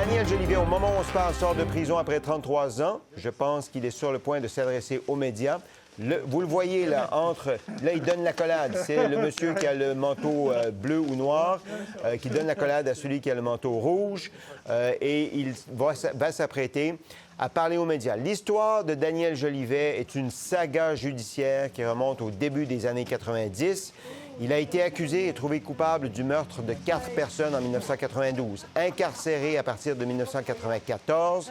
Daniel Jolivet, au moment où on se parle, sort de prison après 33 ans. Je pense qu'il est sur le point de s'adresser aux médias. Vous le voyez, là, Là, il donne l'accolade. C'est le monsieur qui a le manteau bleu ou noir qui donne l'accolade à celui qui a le manteau rouge. Et il va s'apprêter à parler aux médias. L'histoire de Daniel Jolivet est une saga judiciaire qui remonte au début des années 90. Il a été accusé et trouvé coupable du meurtre de 4 personnes en 1992, incarcéré à partir de 1994.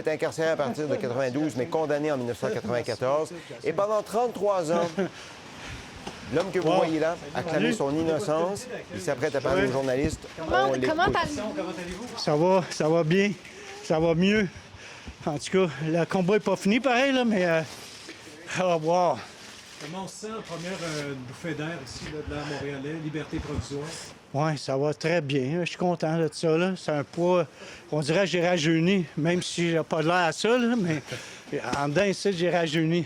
Incarcéré à partir de 92, mais condamné en 1994. Et pendant 33 ans, l'homme que vous voyez là a clamé son innocence. Il s'apprête à parler aux journalistes. Comment allez-vous? Ça va bien. Ça va mieux. En tout cas, le combat n'est pas fini pareil, là, mais... wow. Comment on se sent en première bouffée d'air ici, là, de l'air montréalais, liberté provisoire? Oui, ça va très bien. Je suis content de ça. Là. C'est un poids, on dirait que j'ai rajeuni, même si j'ai pas de l'air à ça, là, mais en dedans ici, j'ai rajeuni.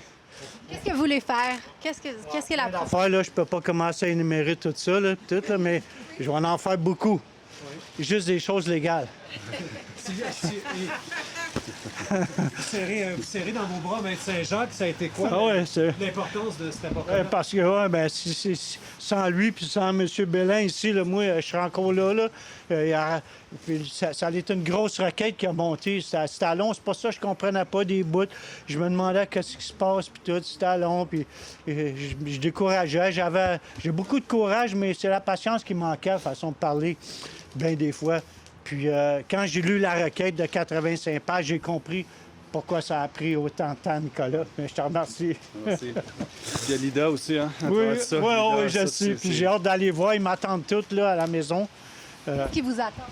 Qu'est-ce que vous voulez faire? Qu'est-ce que la prochaine affaire, là, je peux pas commencer à énumérer tout ça, là, mais je vais en faire beaucoup. Oui. Juste des choses légales. Vous serrez dans vos bras Maître Saint-Jacques, ça a été quoi l'importance de cet apportement? Parce que sans lui puis sans M. Bélin ici, là, moi, je serais encore là. Ça a été une grosse requête qui a monté. C'était long, c'est pas ça, je comprenais pas des bouts. Je me demandais qu'est-ce qui se passe, puis tout, c'était long, puis je décourageais. J'ai beaucoup de courage, mais c'est la patience qui manquait, façon de parler, bien des fois. Puis quand j'ai lu la requête de 85 pages, j'ai compris pourquoi ça a pris autant de temps, Nicolas. Mais je te remercie. Merci. Il y a Lida aussi, hein? Oui, je sais. Puis j'ai hâte d'aller voir. Ils m'attendent toutes là, à la maison. Qui vous attend?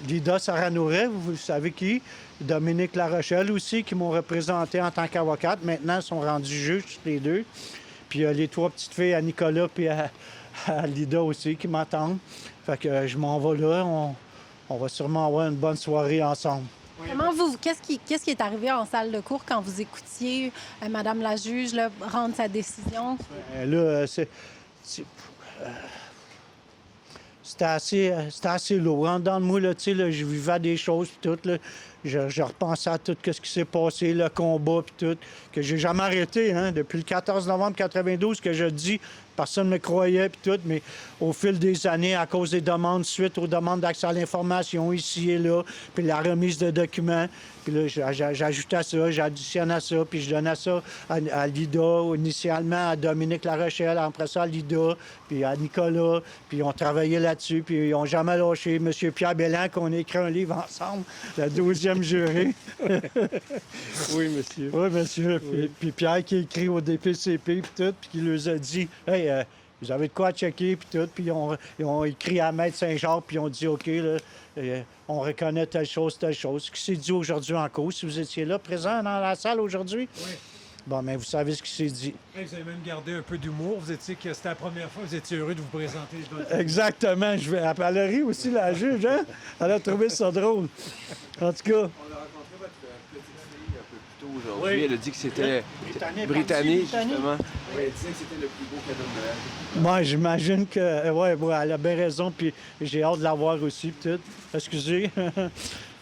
Lida Saranouret, vous savez qui? Dominique Larochelle aussi, qui m'ont représenté en tant qu'avocate. Maintenant, ils sont rendus juges, tous les deux. Puis les 3 petites filles, à Nicolas puis à Lida aussi, qui m'attendent. Fait que je m'en vais là. On va sûrement avoir une bonne soirée ensemble. Qu'est-ce qui est arrivé en salle de cour quand vous écoutiez Madame la juge là, rendre sa décision? C'était assez lourd. En dedans de moi, là, je vivais des choses, puis tout. Là, je repensais à tout ce qui s'est passé, le combat, puis tout, que j'ai jamais arrêté. Hein, depuis le 14 novembre 92, que je dis, personne ne me croyait, puis tout. Mais au fil des années, à cause des demandes, suite aux demandes d'accès à l'information, ici et là, puis la remise de documents, puis là, j'ajoutais ça, j'additionnais ça, puis je donnais ça à Lida, initialement à Dominique Larochelle, après ça à Lida, puis à Nicolas, puis on travaillait là-dessus, puis ils n'ont jamais lâché. M. Pierre Belland, qu'on a écrit un livre ensemble, le 12e juré. Oui, monsieur. Oui, monsieur. Oui. Puis Pierre qui a écrit au DPCP, puis tout, puis qui leur a dit, « Hey, vous avez de quoi checker, puis tout. » Puis ils ont écrit à Maître Saint-Jacques, puis ils ont dit, « OK, là, on reconnaît telle chose, telle chose. » Ce qui s'est dit aujourd'hui en cause, si vous étiez là, présent dans la salle aujourd'hui. Oui. Bon, mais vous savez ce qui s'est dit. Hey, vous avez même gardé un peu d'humour. Vous étiez que c'était la première fois, vous étiez heureux de vous présenter. Exactement. Elle a ri aussi, la juge, hein? Elle a trouvé ça drôle. En tout cas... On a rencontré votre petite fille un peu plus tôt aujourd'hui. Oui. Elle a dit que c'était Britannique, justement. Oui, elle disait que c'était le plus beau cadeau de Noël. Moi, j'imagine que... Oui, elle a bien raison, puis j'ai hâte de la voir aussi, peut-être. Excusez.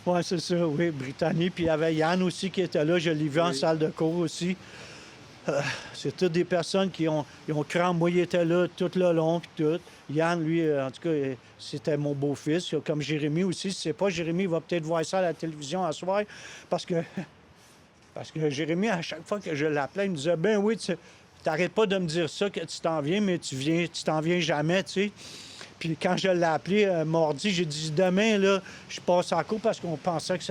Oui, c'est ça, oui, Britannique. Puis il y avait Yann aussi qui était là. Je l'ai vu en salle de cours aussi. C'est toutes des personnes qui ont cru en moi. Il était là tout le long, puis tout. Yann, lui, en tout cas, c'était mon beau-fils. Comme Jérémy aussi. Si c'est pas Jérémy, il va peut-être voir ça à la télévision à soir. Parce que Jérémy, à chaque fois que je l'appelais, il me disait, « Ben oui, tu t'arrêtes pas de me dire ça, que tu t'en viens, mais tu t'en viens jamais, tu sais. » Puis quand je l'ai appelé mardi, j'ai dit demain, là, je passe en cours parce qu'on pensait que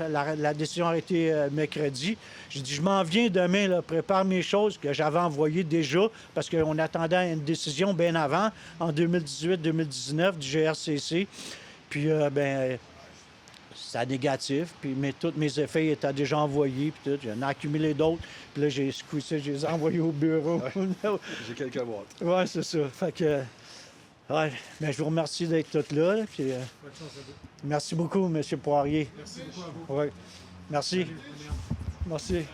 la décision aurait été mercredi. J'ai dit, je m'en viens demain, là, prépare mes choses que j'avais envoyées déjà parce qu'on attendait une décision bien avant, en 2018-2019 du GRCC. Puis, c'était négatif, mais tous mes effets étaient déjà envoyés, puis tout. J'en ai accumulé d'autres, puis là, j'ai squeezé, je les ai envoyés au bureau. J'ai quelques boîtes. Oui, c'est ça. Fait que... Oui, bien, je vous remercie d'être tous là. Puis, merci beaucoup, M. Poirier. Merci beaucoup à vous. Oui. Merci. Merci.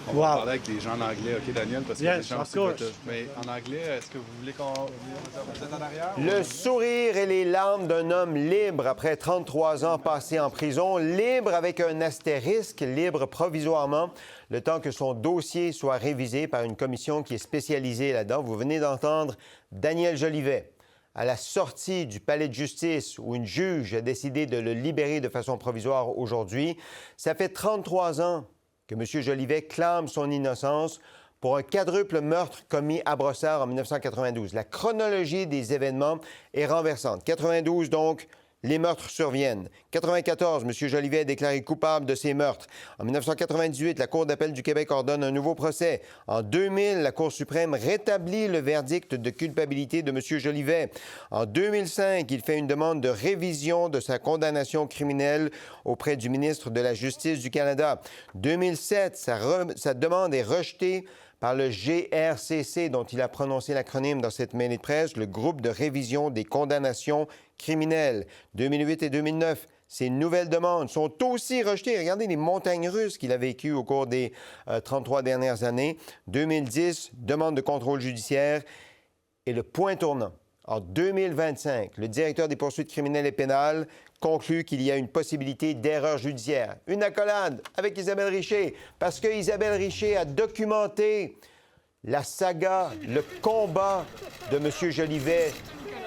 On va Wow. parler avec les gens en anglais, OK, Daniel? Parce que Yes, les gens of aussi veulent course. Mais en anglais, est-ce que vous voulez qu'on... Vous êtes en arrière? Le sourire et les larmes d'un homme libre après 33 ans passés en prison, libre avec un astérisque, libre provisoirement, le temps que son dossier soit révisé par une commission qui est spécialisée là-dedans. Vous venez d'entendre Daniel Jolivet. À la sortie du palais de justice où une juge a décidé de le libérer de façon provisoire aujourd'hui, ça fait 33 ans que M. Jolivet clame son innocence pour un quadruple meurtre commis à Brossard en 1992. La chronologie des événements est renversante. 92, donc, les meurtres surviennent. 94, M. Jolivet est déclaré coupable de ces meurtres. En 1998, la Cour d'appel du Québec ordonne un nouveau procès. En 2000, la Cour suprême rétablit le verdict de culpabilité de M. Jolivet. En 2005, il fait une demande de révision de sa condamnation criminelle auprès du ministre de la Justice du Canada. 2007, sa demande est rejetée par le GRCC, dont il a prononcé l'acronyme dans cette mêlée de presse, le groupe de révision des condamnations criminelles. 2008 et 2009, ces nouvelles demandes sont aussi rejetées. Regardez les montagnes russes qu'il a vécues au cours des 33 dernières années. 2010, demande de contrôle judiciaire. Et le point tournant, en 2025, le directeur des poursuites criminelles et pénales conclut qu'il y a une possibilité d'erreur judiciaire. Une accolade avec Isabelle Richer, parce que Isabelle Richer a documenté la saga, le combat de M. Jolivet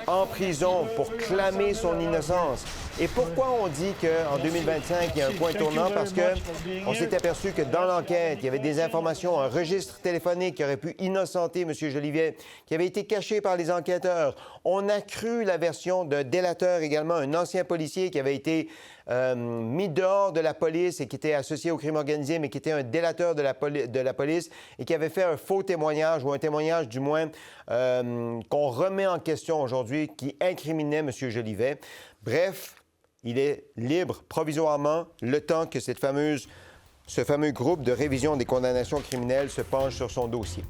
en prison pour clamer son innocence. Et pourquoi on dit qu'en 2025, il y a un point tournant? Parce qu'on s'est aperçu que dans l'enquête, il y avait des informations, un registre téléphonique qui aurait pu innocenter M. Jolivet, qui avait été caché par les enquêteurs. On a cru la version d'un délateur également, un ancien policier qui avait été mis dehors de la police et qui était associé au crime organisé, mais qui était un délateur de la police et qui avait fait un faux témoignage, ou un témoignage du moins qu'on remet en question aujourd'hui, qui incriminait M. Jolivet. Bref, il est libre provisoirement le temps que ce fameux groupe de révision des condamnations criminelles se penche sur son dossier.